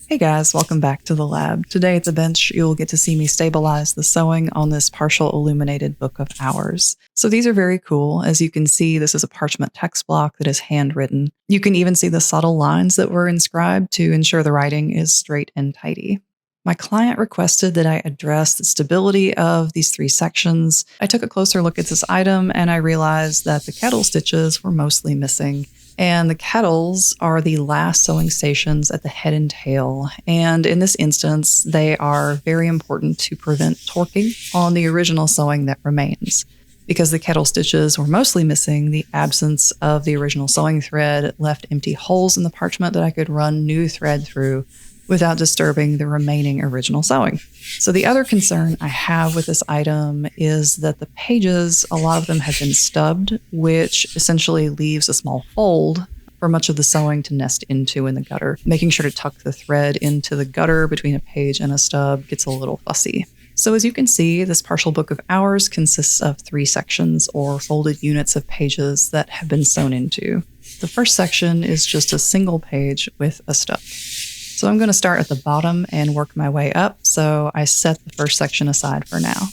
Hey guys, welcome back to the lab. Today at the bench, you'll get to see me stabilize the sewing on this partial illuminated book of hours. So these are very cool. As you can see, this is a Parchment Textblock that is handwritten. You can even see the subtle lines that were inscribed to ensure the writing is straight and tidy. My client requested that I address the stability of these 3 sections. I took a closer look at this item and I realized that the kettle stitches were mostly missing. And the kettles are the last sewing stations at the head and tail. And in this instance, they are very important to prevent torquing on the original sewing that remains. Because the kettle stitches were mostly missing, the absence of the original sewing thread left empty holes in the parchment that I could run new thread through without disturbing the remaining original sewing. So the other concern I have with this item is that the pages, a lot of them have been stubbed, which essentially leaves a small fold for much of the sewing to nest into in the gutter. Making sure to tuck the thread into the gutter between a page and a stub gets a little fussy. So as you can see, this partial book of hours consists of 3 sections or folded units of pages that have been sewn into. The first section is just a single page with a stub. So I'm going to start at the bottom and work my way up, so I set the first section aside for now.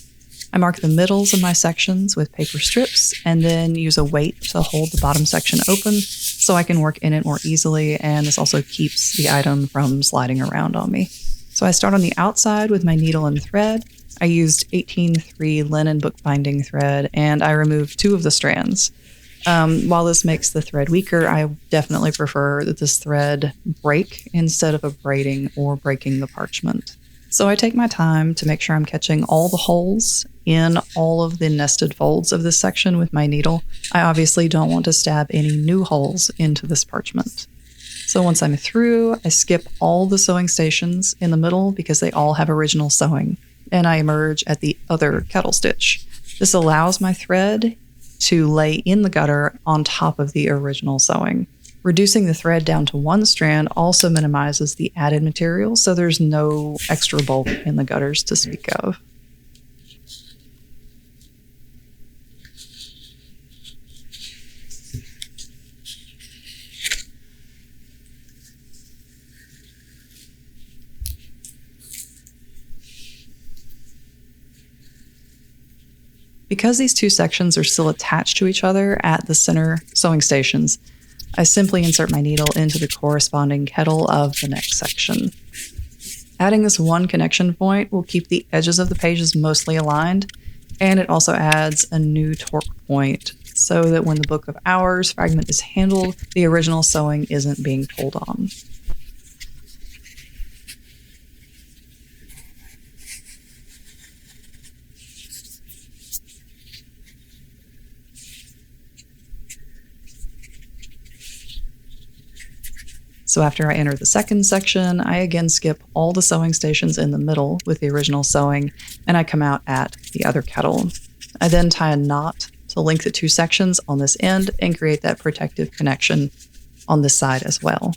I mark the middles of my sections with paper strips and then use a weight to hold the bottom section open so I can work in it more easily, and this also keeps the item from sliding around on me. So I start on the outside with my needle and thread. I used 18-3 linen bookbinding thread and I removed 2 of the strands. While this makes the thread weaker, I definitely prefer that this thread break instead of abrading or breaking the parchment. So I take my time to make sure I'm catching all the holes in all of the nested folds of this section with my needle. I obviously don't want to stab any new holes into this parchment. So once I'm through, I skip all the sewing stations in the middle because they all have original sewing, and I emerge at the other kettle stitch. This allows my thread to lay in the gutter on top of the original sewing. Reducing the thread down to 1 strand also minimizes the added material, so there's no extra bulk in the gutters to speak of. Because these 2 sections are still attached to each other at the center sewing stations, I simply insert my needle into the corresponding kettle of the next section. Adding this 1 connection point will keep the edges of the pages mostly aligned, and it also adds a new torque point so that when the book of hours fragment is handled, the original sewing isn't being pulled on. So after I enter the second section, I again skip all the sewing stations in the middle with the original sewing, and I come out at the other kettle. I then tie a knot to link the 2 sections on this end and create that protective connection on this side as well.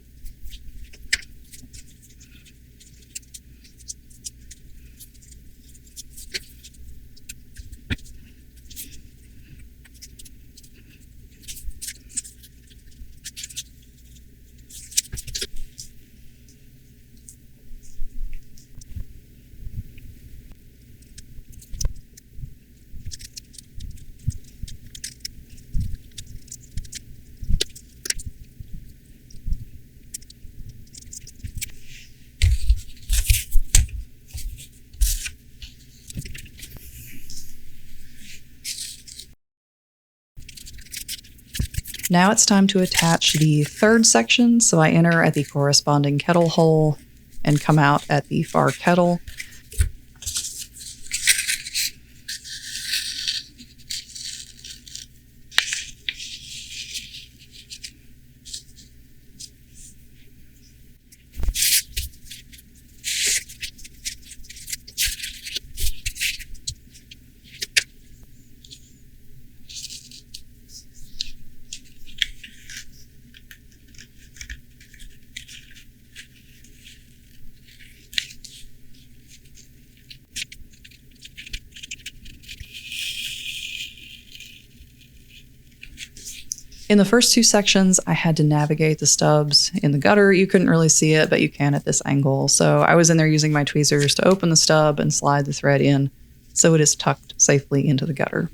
Now it's time to attach the third section, so I enter at the corresponding kettle hole and come out at the far kettle. In the first two sections, I had to navigate the stubs in the gutter. You couldn't really see it, but you can at this angle. So I was in there using my tweezers to open the stub and slide the thread in so it is tucked safely into the gutter.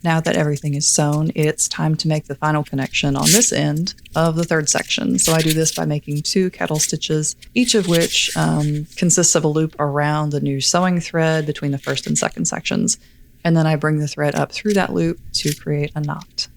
Now that everything is sewn, it's time to make the final connection on this end of the third section. So I do this by making 2 kettle stitches, each of which consists of a loop around the new sewing thread between the first and second sections. And then I bring the thread up through that loop to create a knot.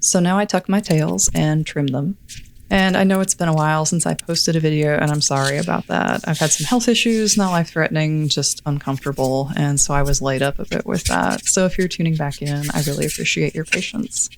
So now I tuck my tails and trim them. And I know it's been a while since I posted a video, and I'm sorry about that. I've had some health issues, not life-threatening, just uncomfortable, and so I was laid up a bit with that. So if you're tuning back in, I really appreciate your patience.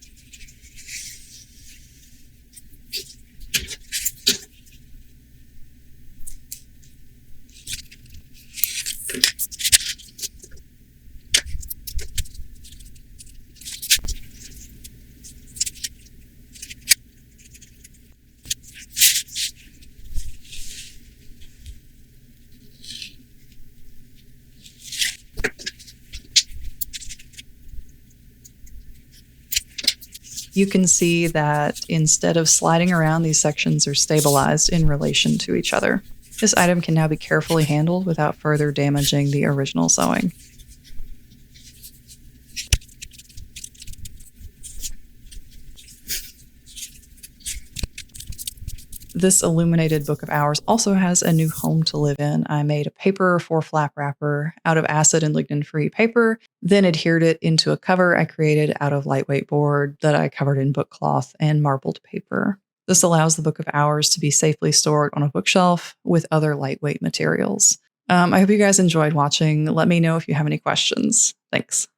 You can see that instead of sliding around, these sections are stabilized in relation to each other. This item can now be carefully handled without further damaging the original sewing. This illuminated book of hours also has a new home to live in. I made a paper for flap wrapper out of acid and lignin-free paper, then adhered it into a cover I created out of lightweight board that I covered in book cloth and marbled paper. This allows the book of hours to be safely stored on a bookshelf with other lightweight materials. I hope you guys enjoyed watching. Let me know if you have any questions. Thanks.